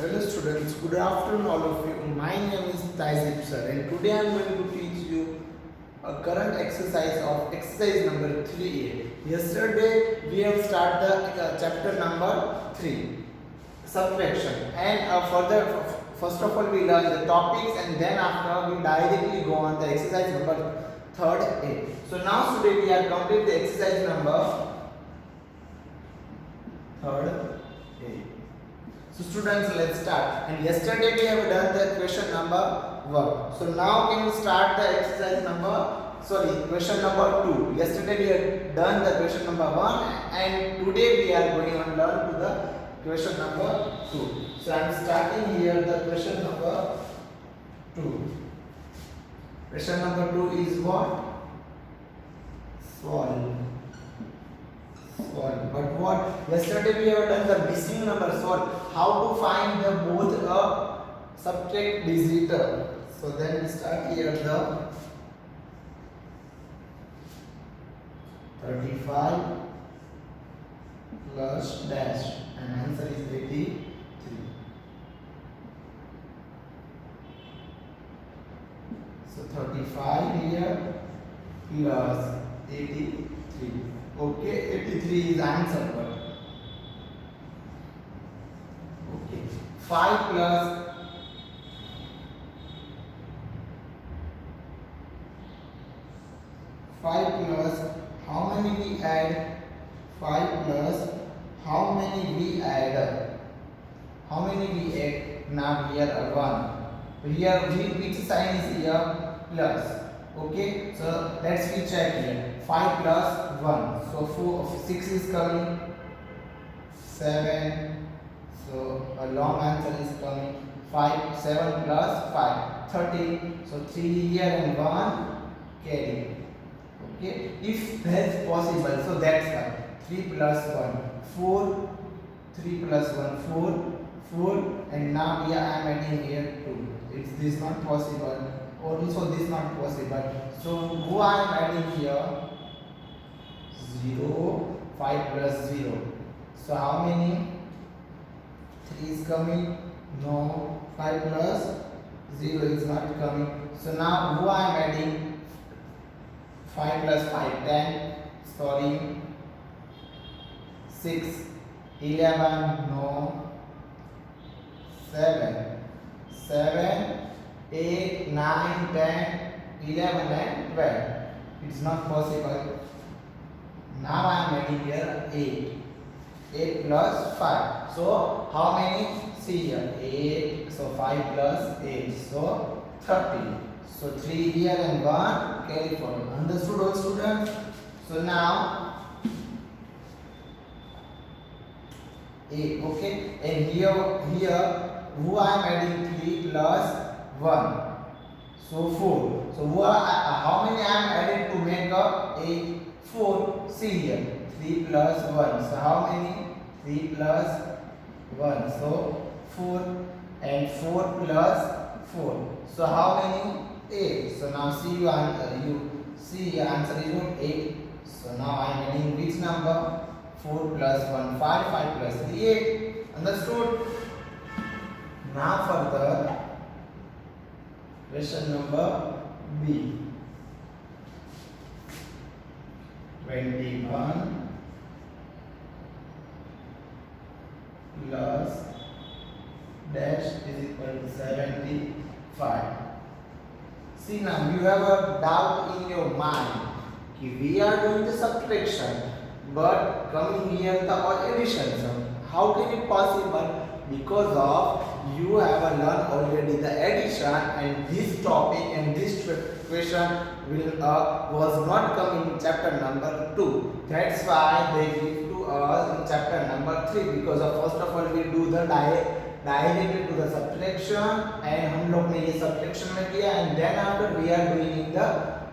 Hello students, good afternoon all of you. My name is Taizib sir and today I am going to teach you a current exercise of exercise number 3A. Yesterday we have started the chapter number 3, subtraction, and first of all we learn the topics and then after we directly go on the exercise number 3A. So now today we are complete the exercise number 3A. So students, let's start. And yesterday we have done the question number 1. So now can we start the exercise question number 2. Yesterday we have done the question number 1 and today we are going on learn to the question number 2. So I am starting here the question number 2. Question number 2 is what? Solve. But what yesterday we have done the missing number solve. How to find the both a subtract digit. So then we start here the 35 plus dash and answer is 83. So 35 here plus 83. Okay, 83 is answer. Okay, 5 plus 5 plus how many we add? 5 plus how many we add? How many we add? Now here a 1. Here which sign is here? Plus. Okay, so let's we check here. 5 plus 1. So 6 is coming. 7. So a long answer is coming. 5. 7 plus 5. 13. So 3 here and 1 carry. Okay, if that's possible, so that's why 3 plus 1 4. 3 plus 1 4. 4 and now here I am adding here 2. It's this not possible. Also this not possible. So who I am adding here? 0. 5 plus 0. So how many? 3 is coming? No. 5 plus 0 is not coming. So now who I am adding? 5 plus 5 10. Sorry. 6 11. No. 7 7 8 9 10 11 and 12. It's not possible. Now I am adding here 8. 8 plus 5. So how many? See here 8. So 5 plus 8. So 30. So 3 here and 1 carry forward. Understood all students? So now 8. Okay. And here who I am adding 3 plus 1. So 4. So how many I am adding to make a 8? 4. See here 3 plus 1. So how many? 3 plus 1. So 4 and 4 plus 4. So how many? 8. So now see your answer is what? 8. So now I am adding which number? 4 plus 1 5. 5 plus 3 8. Understood? Now further question number B. 21 plus dash is equal to 75. See now you have a doubt in your mind. We are doing the subtraction but coming here the addition. How can it possible? Because of you have learned already the addition and this topic and this question was not coming in chapter number 2. That's why they give to us in chapter number 3 because first of all we do the directly to the subtraction and हम लोग ने ये subtraction में किया and then after we are doing the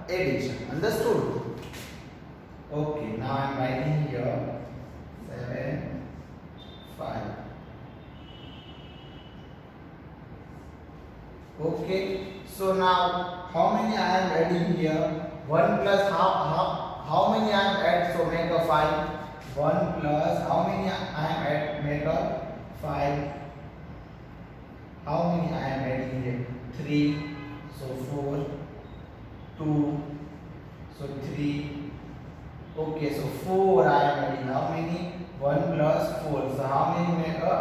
addition. Understood? Okay, now I am writing here 7 5. Okay, so now how many I am adding here? 1 plus how many I am add? So make a 5. 1 plus how many I am add? Make a 5. how many I am adding here? 3, so 4, 2, so 3. Okay, so 4 I am adding. How many? 1 plus 4. So how many make a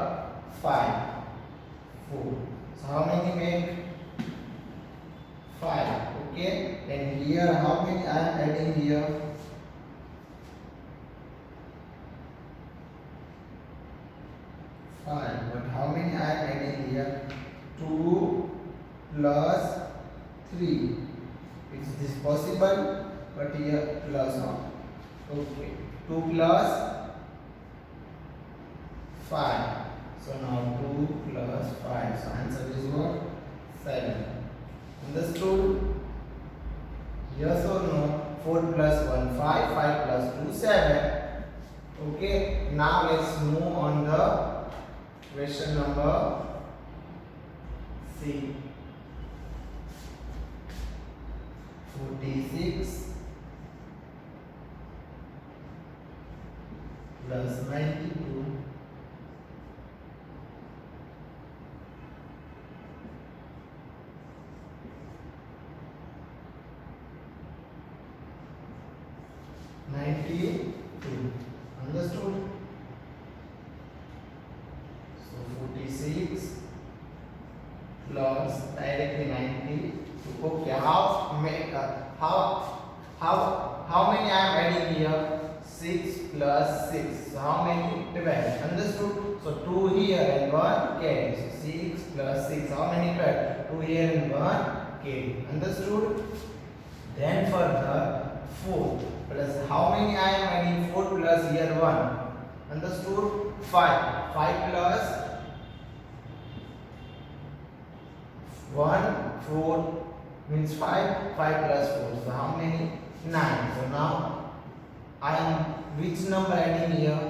5? 4. So how many make 5? Okay, and here how many I am adding here? 5. But how many I am adding here? 2 plus 3. Is this possible? But here plus not. Okay, 2 plus 5. So now 2 plus 5. So answer is what? 7. Understood? Yes or no? 4 plus 1, 5. 5 plus 2, 7. Okay, now let's move on the question number C. 46 plus 92 92. Understood? So 46 plus directly 90. Okay, how many I am adding here? 6 plus 6. So how many? 12. Understood? So 2 here and 1 carry. So 6 plus 6. How many 12? 2 here and 1 carry. Understood? Then further 4 plus how many I am adding? 4 plus here 1. Understood? 5. 5 plus 1, 4 means 5. 5 plus 4. So how many? 9. So now I am which number adding here?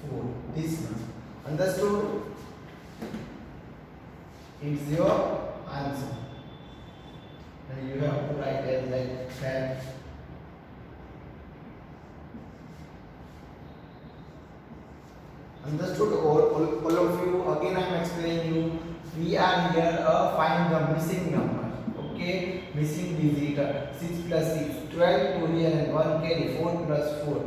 4. This one. Understood? It's your answer. And you have to write as like that. Understood? All of you, again I am explaining you. We are here find the missing number. Okay, missing digit 6 plus 6, 12, 2 here and 1 carry, 4 plus 4,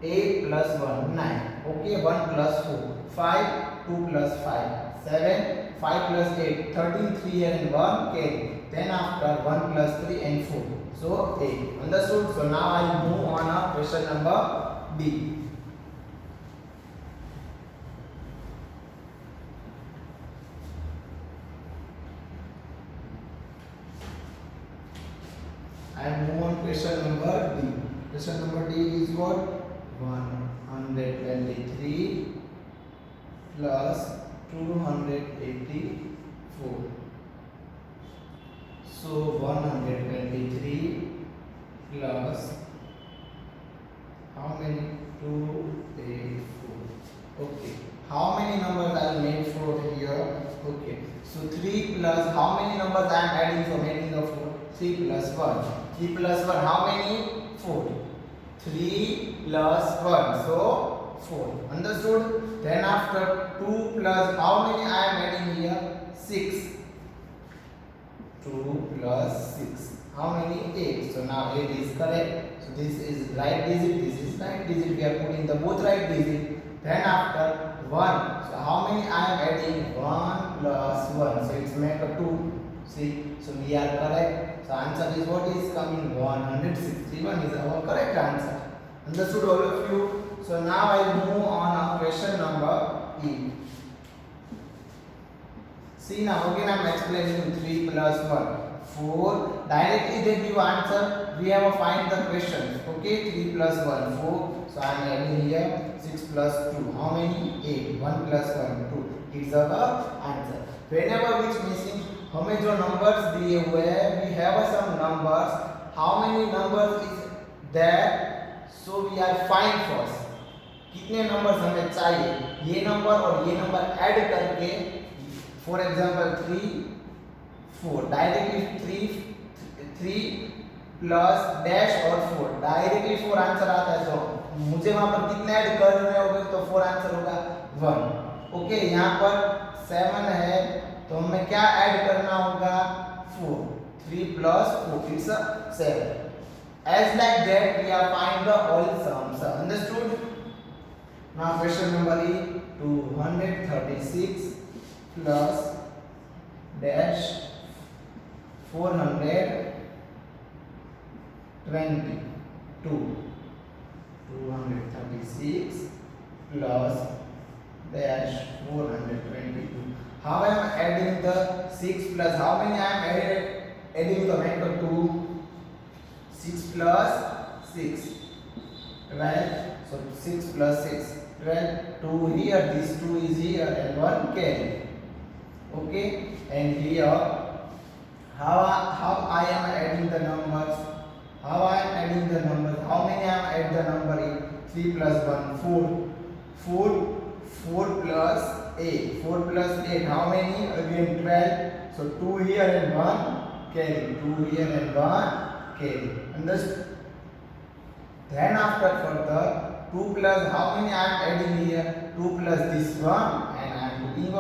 8 plus 1, 9. Okay, 1 plus 4, 5, 2 plus 5, 7, 5 plus 8, 13, 3 here and 1 carry. Then after 1 plus 3 and 4. So 8. Understood? So now I move on a question number D. I move on question number D. Question number D is what? 123 plus 284. So 123 plus how many? 284. Okay. How many numbers I made for here? Okay. So 3 plus how many numbers I am adding for making the 4? 3 plus 1. 3 plus 1, how many? 4. 3 plus 1, so 4. Understood? Then after 2 plus, how many I am adding here? 6. 2 plus 6. How many? 8. So now 8 is correct. So this is right digit, this is right digit. We are putting the both right digit. Then after 1. So how many I am adding? 1 plus 1. So it's make a 2. See? So we are correct. So answer is what is coming? 161 is our correct answer. Understood all of you? So now I move on a question number E. See now again I am explaining 3 plus 1. 4. Directly they give answer. We have to find the question. Okay, 3 plus 1, 4. So I am adding here 6 plus 2. How many? 8. 1 plus 1, 2. It's our answer. Whenever which missing हमें जो numbers दिए हुए हैं, we have some numbers. How many numbers is there? So we are find first. कितने numbers हमें चाहिए? ये number और ये number add करके, for example 3, 4. Directly 3 plus dash और 4. Directly 4 आंसर आता है तो मुझे वहाँ पर कितने ऐड करने होंगे तो 4 आंसर होगा 1. ओके, यहाँ पर 7 है तो हमें क्या ऐड करना होगा 4. 3 plus 4 it's a 7. As like that we are find the all sums. Understood? Now question number E, 236 plus dash 422. 236 plus dash 422. How I am adding the 6 plus how many I am adding the factor 2? 6 plus 6 12. So 6 plus 6 12. 2 here, this 2 is here and 1 carry. Okay, and here how I am adding the numbers? How I am adding the numbers? How many I am add the number in 3 plus 1 4 plus 8. 4 plus 8 how many? Again 12. So 2 here and 1 carry. 2 here and 1 carry. Understood? Then after further 2 plus how many I am adding here? 2 plus this one and I am putting 2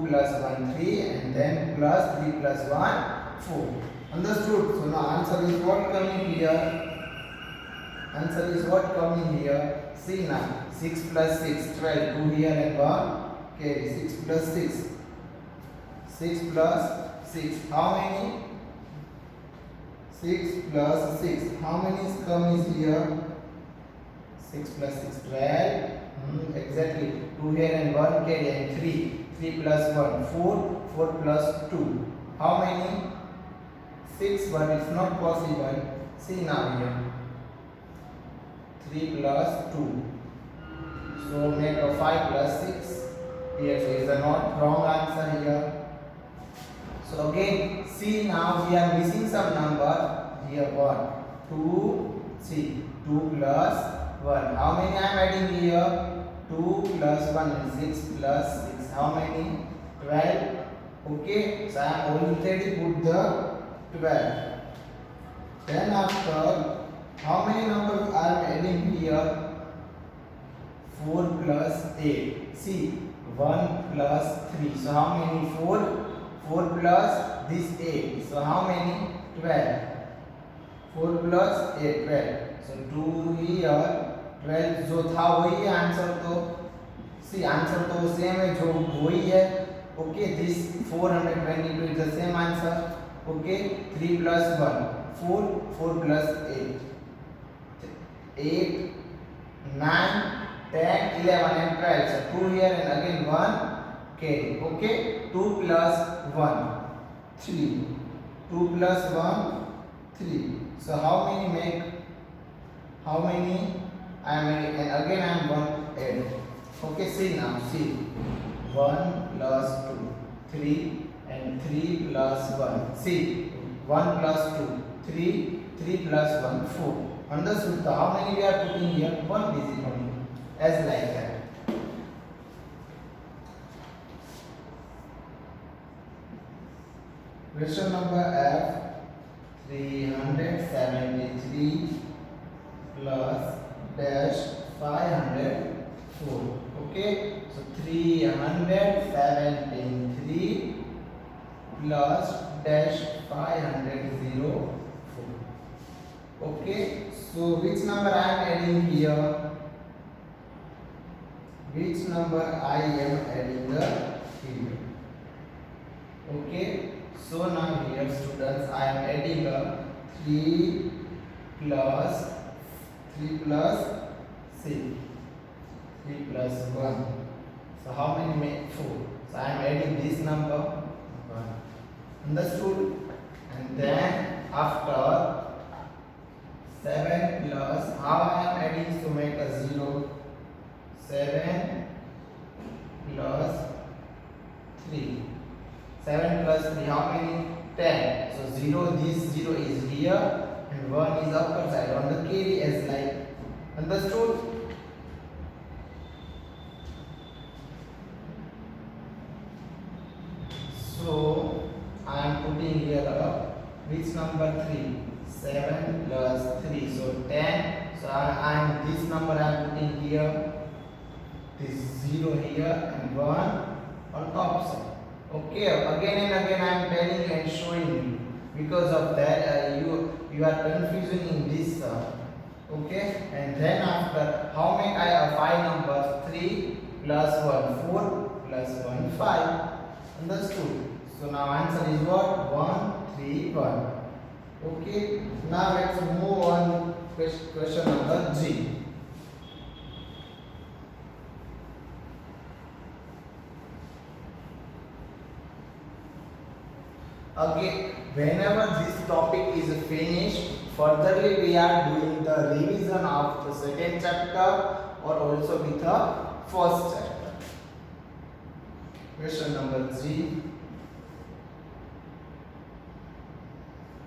plus 1 3 and then plus 3 plus 1 4. Understood? So now answer is what coming here? Answer is what coming here? See now 6 plus 6 12. 2 here and 1 carry. 6 plus 6 6 plus 6 how many? 6 plus 6 how many come is here? 6 plus 6 12. Exactly. 2 here and 1 carry and 3 plus 1 4 plus 2 how many? 6 but it's not possible. See now here 3 plus 2 so make a 5 plus 6 here. So is a not wrong answer here. So again see now we are missing some number here. 1 2 3 2 plus 1 how many I am adding here? 2 plus 1 is 6 plus 6 how many? 12. Okay, so I am already put the 12. Then after how many numbers I am adding here? 4 plus 8. See 1 plus 3 so how many? 4 plus this 8 so how many? 12. 4 plus 8 12. So 2 here 12 जो था वही answer. तो C answer तो same है जो वही है. Okay this 422 is the same answer. Okay 3 plus 1 4 plus 8 9 10 11 and 12. So 2 here and again 1 carry. Okay 2 plus 1 3 2 plus 1 3. So how many make? How many I am adding and again I am 1 add. Okay see now see 1 plus 2 3 and 3 plus 1 see 1 plus 2 3 plus 1 4. Understood? So how many we are putting here? 1 digit only as like that. Question number F 373 plus dash 504. Okay, so 373 plus dash 504. Okay, so which number I am adding here? Which number I am adding the here? Okay, so now here students I am adding a 3 plus 6 3 plus 1. So how many make 4? So I am adding this number 1. Understood? And then after 7 plus how I am adding to make a 0? 7 plus 3. 7 plus 3 how many? 10. So 0 this 0 is here and 1 is upper side on the carry as like. Understood? So I am putting here which number 3? 7 plus 3 so 10. So I am this number I am putting here, this 0 here and 1 on top side. Okay, again and again I am telling you and showing you. Because of that, you are confusing in this. Okay, and then after, how make I 5 numbers? 3 plus 1 4 plus 1 5. Understood? So now answer is what? 1 3 1. Okay, now let's move on. Question number G. Okay, whenever this topic is finished, furtherly we are doing the revision of the second chapter or also with the first chapter. Question number G.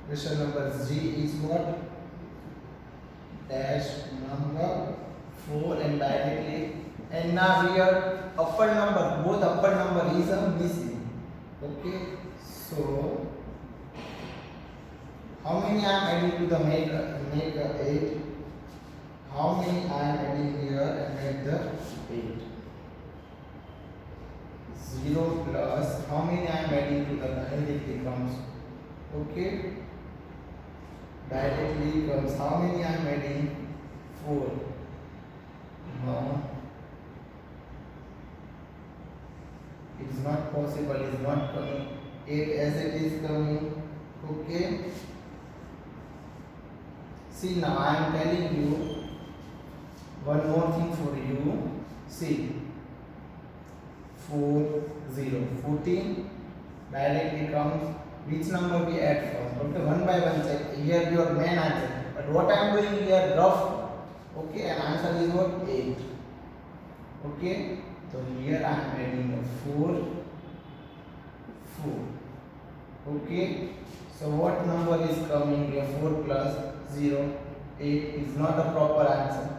Question number G is what? Dash number 4 and directly. And now here upper number, both upper number is missing. Okay, so how many I am adding to the make 8? How many I am adding here and make the 8? 0 plus how many I am adding to the directly comes. Okay, directly comes how many I am adding? 4. No, it is not possible, it is not coming. 8 as it is coming. Okay, see now I am telling you one more thing for you. See, 4 0 14 directly comes. Which number we add first? Okay, one by one check. Here your main answer. But what I am doing here rough. Okay, and answer is what? 8. Okay, so here I am adding a 4 4. Okay, so what number is coming here? 4 plus 0 8 is not a proper answer.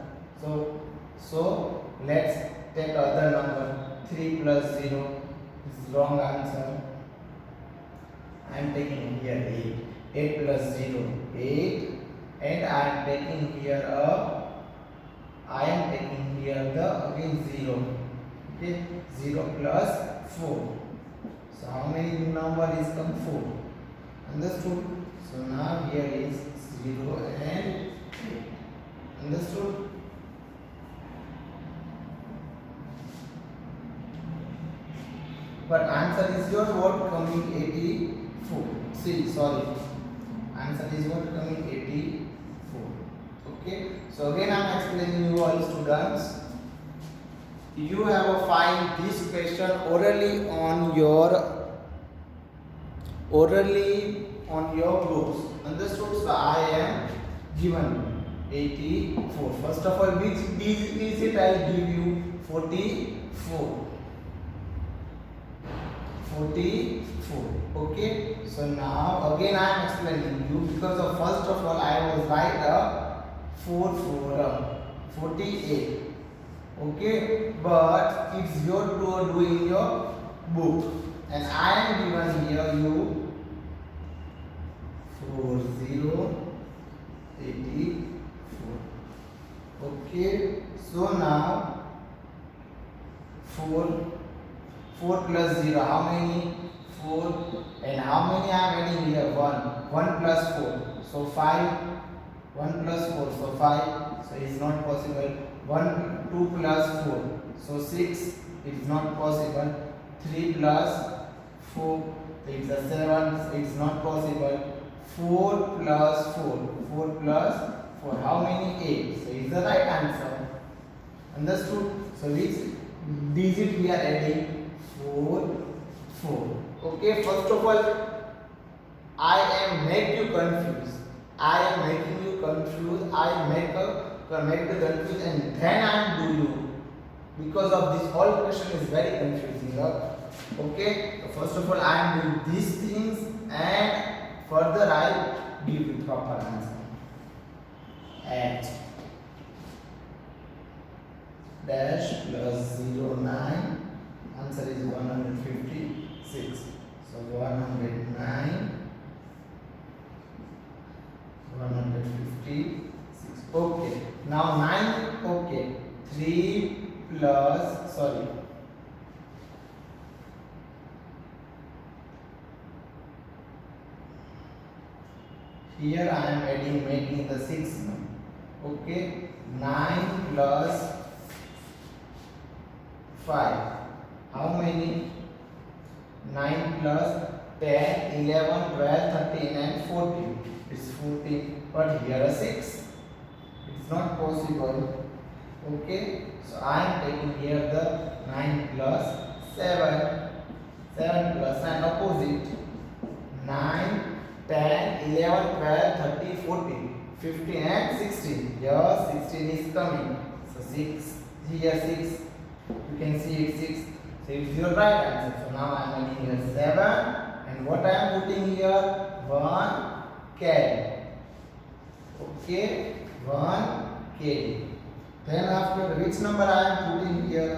So let's take other number. 3 plus 0 is wrong answer. I am taking here 8. 8 plus 0 8, and I am taking here the again 0. Okay, 0 plus 4. So how many number is come? 4. Understood? So now here is 0 and 8. Understood? But answer is your what coming 84. See, sorry. Answer is what coming 84. Okay. So again I am explaining you all students. You have to find this question orally on your groups. Understood? So I am given 84. First of all, which digit I will give you? 44. 44. Okay. So now again I am explaining you, because of first of all I was write 4 4 48. Okay, but it's your to do in your book, and I am given here you 40 84. Okay, so now 4 plus 0, how many? 4, and how many I am adding here? 1 plus 4, so 5. 1 plus 4, so 5, so it is not possible. 2 plus 4, so 6, it is not possible. 3 plus 4, it is a 7, it is not possible. 4 plus 4 plus 4, how many? 8, so it is the right answer. Understood? So which digit we are adding? 4 4. Okay, first of all I am make you confused. I am making you confused. I make the confused, and then I am do you, because of this whole question is very confusing. Okay, so first of all I am doing these things, and further I give you proper answer. At dash plus 09, answer is 156. So 109 156. Okay, now 9. Okay, 3 plus, sorry, Here I am adding, making the 6 now. Okay, 9 plus 5. How many? 9 plus 10, 11, 12, 13 and 14. It's 14. But here a 6. It's not possible. Okay, so I am taking here the 9 plus 7. 7 plus 9 opposite. 9, 10, 11, 12, 13, 14, 15 and 16. Here 16 is coming. So 6. Here 6. You can see it's 6. So it's your right answer. So now I am adding here 7. And what I am putting here? 1 carry. Okay, 1 carry. Then after which number I am putting here?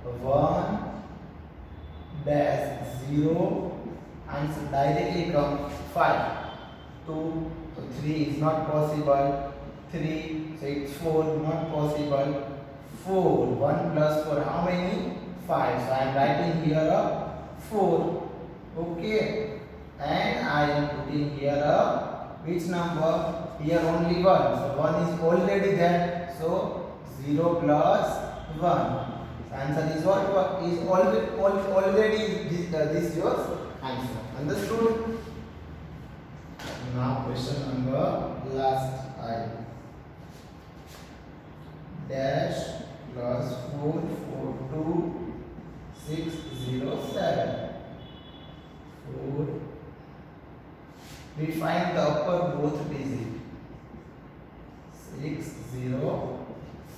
1 dash 0. Answer directly come 5. 2, so 3 is not possible. 3, so it's 4, not possible. 4, 1 plus 4, how many? 5. So I am writing here a 4. Okay, and I am putting here a which number? Here only 1. So 1 is already there. So 0 plus 1. So answer is what? Is already this yours answer. Understood? Now question number last I. Dash plus 4, 4, 2, 6, 0, 7. 4. We find the upper both digit. 6, 0,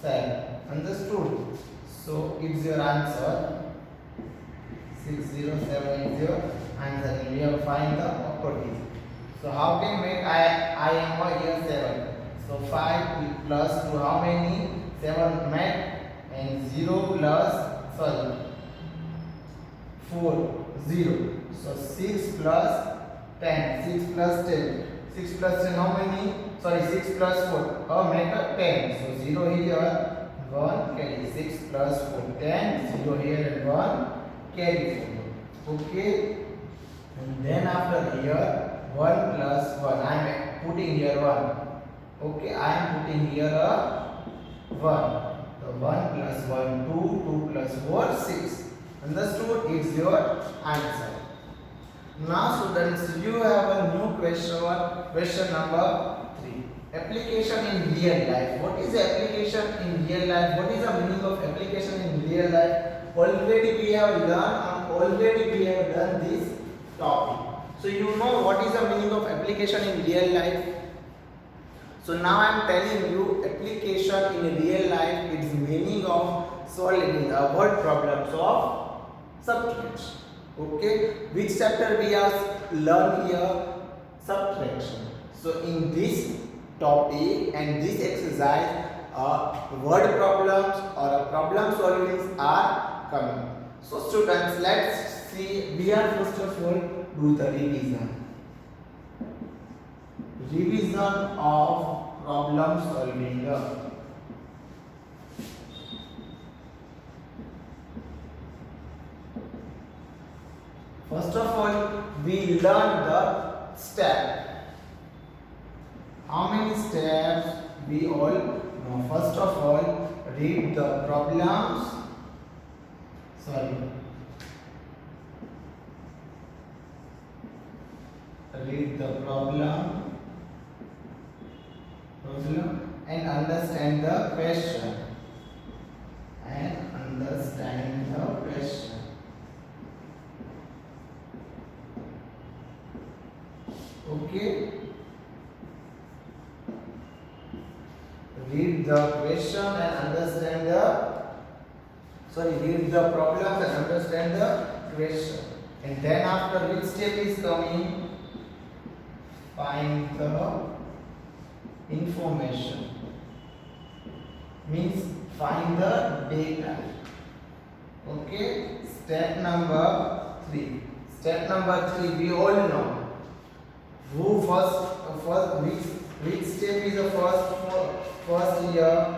7. Understood? So it's your answer. 6, 0, 7 is your answer. And we have to find the upper digit. So how can we make I am here 7? So 5 plus 2, how many? 7 met, and 0 plus 4, 0. So 6 plus 10. 6 plus 10. 6 plus 10, how many? Sorry, 6 plus 4. Make a 10. So 0 here, 1 carry. 6 plus 4, 10. 0 here and 1 carry 4. Okay. And then after here, 1 plus 1. I am putting here 1. Okay, I am putting here a 1. So 1 plus 1, 2. 2 plus 4, 6. Understood? It's your answer. Now students, you have a new question number 3. Application in real life. What is the application in real life? What is the meaning of application in real life? Already we have done this topic. So you know what is the meaning of application in real life. So now I am telling you application in real life is meaning of solving the word problems of subtraction. Okay, which chapter we have learned here? Subtraction. So in this topic and this exercise, word problems or problem solvings are coming. So students, let's see. We are first of all do the revision. Revision of problem solving. First of all, we learn the step. How many steps we all know? First of all, read the problems. Read the problem and understand the question. Okay. Read the question and understand read the problems and understand the question. And then after which step is coming? Find the information. Means find the data. Okay. Step number 3. Step number 3 we all know. Who which step is the first here?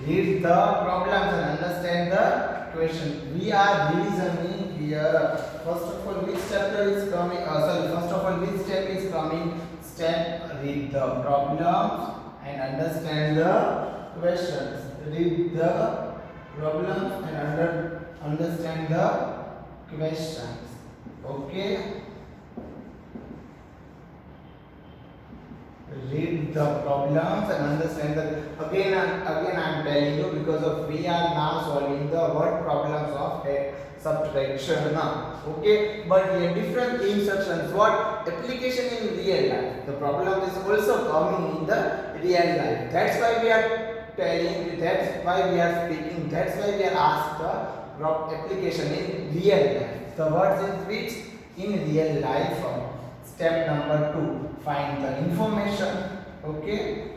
Read the problems and understand the question. We are revisioning here. First of all, which chapter is coming? First of all, which step is coming? Step read the problems and understand the questions. Read the problems and understand the questions. Okay. Read the problems and understand the again I am telling you, because of we are now solving the word problems of subtraction now. Okay, but here different instructions, what application in real life, the problem is also coming in the real life. That's why we are telling, that's why we are speaking, that's why we are asked the application in real life. The words in which in real life. Step number 2, find the information, okay,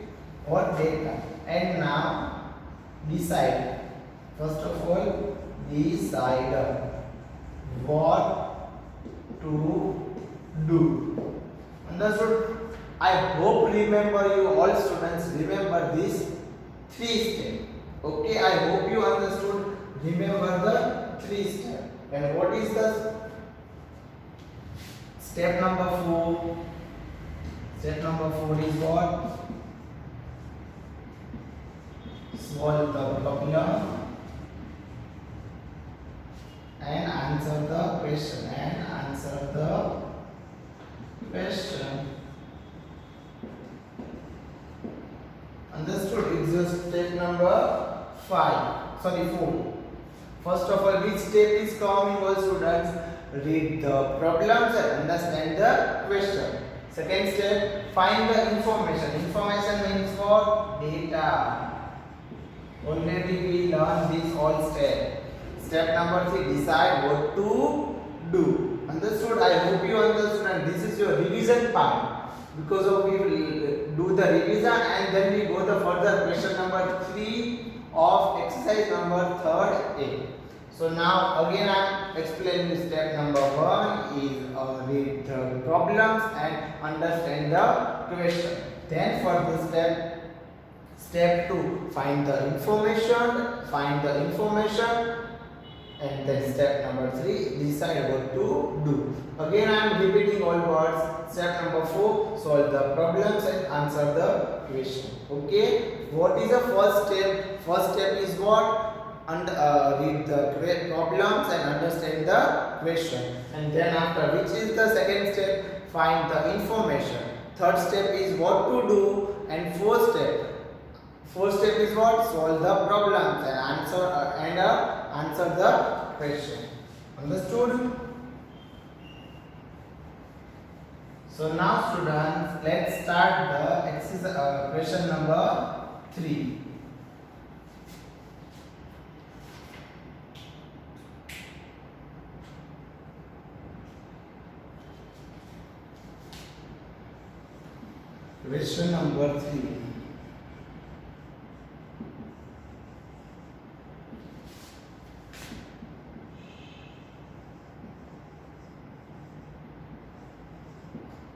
or data. And now decide. First of all, decide what to do. Understood? I hope remember, you all students remember this 3 steps. Okay, I hope you understood. Remember the 3 steps. And what is the step number 4? Step number 4 is what? Solve the problem and answer the question. Understood? It's just step number 4. First of all, which step is coming, all students? Read the problems and understand the question. Second step, find the information. Information means what? Data. Already we learned this all step. Step number 3, decide what to do. Understood? I hope you understood, and this is your revision part. Because of we will do the revision and then we go the further question number 3 of exercise number 3A. So now again I am explaining step number 1 is read the problems and understand the question. Then for the step 2, find the information, and then step number 3, decide what to do. Again I am repeating all words. Step number 4, solve the problems and answer the question. Okay, what is the first step? First step is what? Read the problems and understand the question. And then after, which is the second step? Find the information. Third step is what to do, and fourth step is what? Solve the problems and answer the question. Understood? So now students, let's start the exercise question number 3. Question number 3.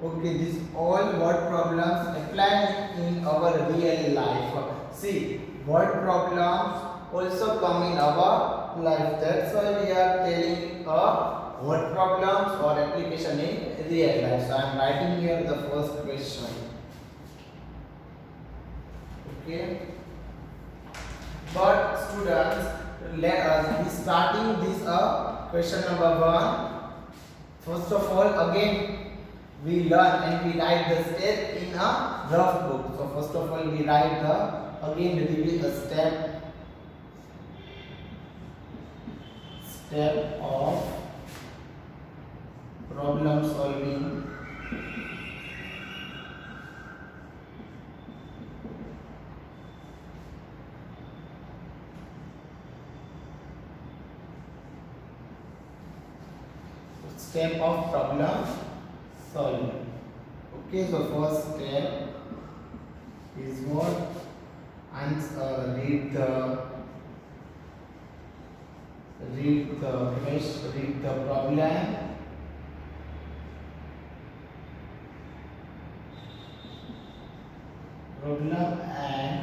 Okay, these all word problems apply in our real life. See, word problems also come in our life. That's why we are telling word problems or application in real life. So I am writing here the first question. Okay, but students, let us be starting this question number 1. First of all, again we learn and we write the step in a rough book. So first of all, we write the step of problem solving. Step of problem solving. Okay, so first step is what? Read the problem and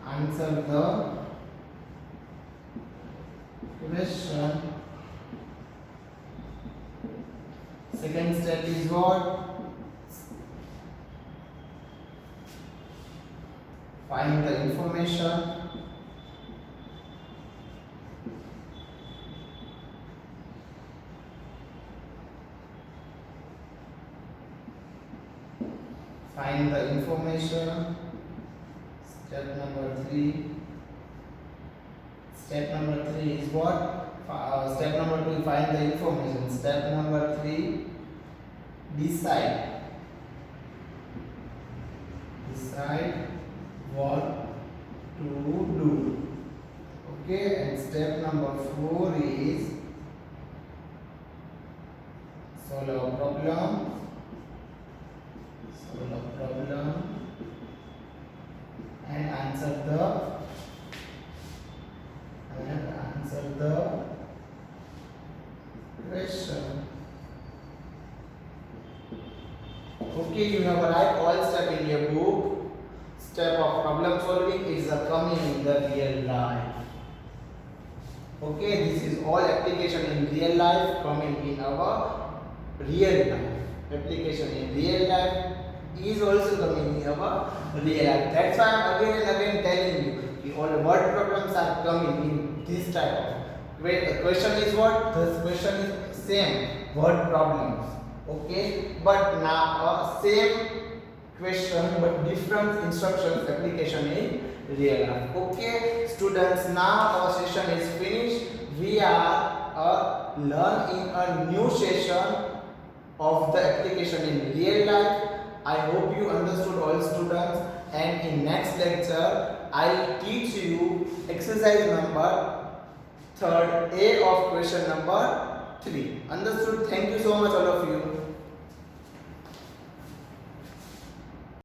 answer the question Second step is what? Find the information. Find the information. Step number 3. Step number 3 is what? Step number 2, find the information. Step number 3, decide. Decide what to do. Okay, and step number 4 is solve a problem. Solve a problem and answer the question. Okay, you have arrived all step in your book. Step of problem solving is coming in the real life. Okay, this is all application in real life coming in our real life. Application in real life is also coming in our real life. That's why I am again and again telling you, all word problems are coming in this type of. The question is what? The question is same word problems. Okay, but now same question but different instructions application in real life. Okay, students, now our session is finished. We are learning a new session of the application in real life. I hope you understood all students, and in next lecture I'll teach you exercise number 3rd A of question number 3. Understood? Thank you so much.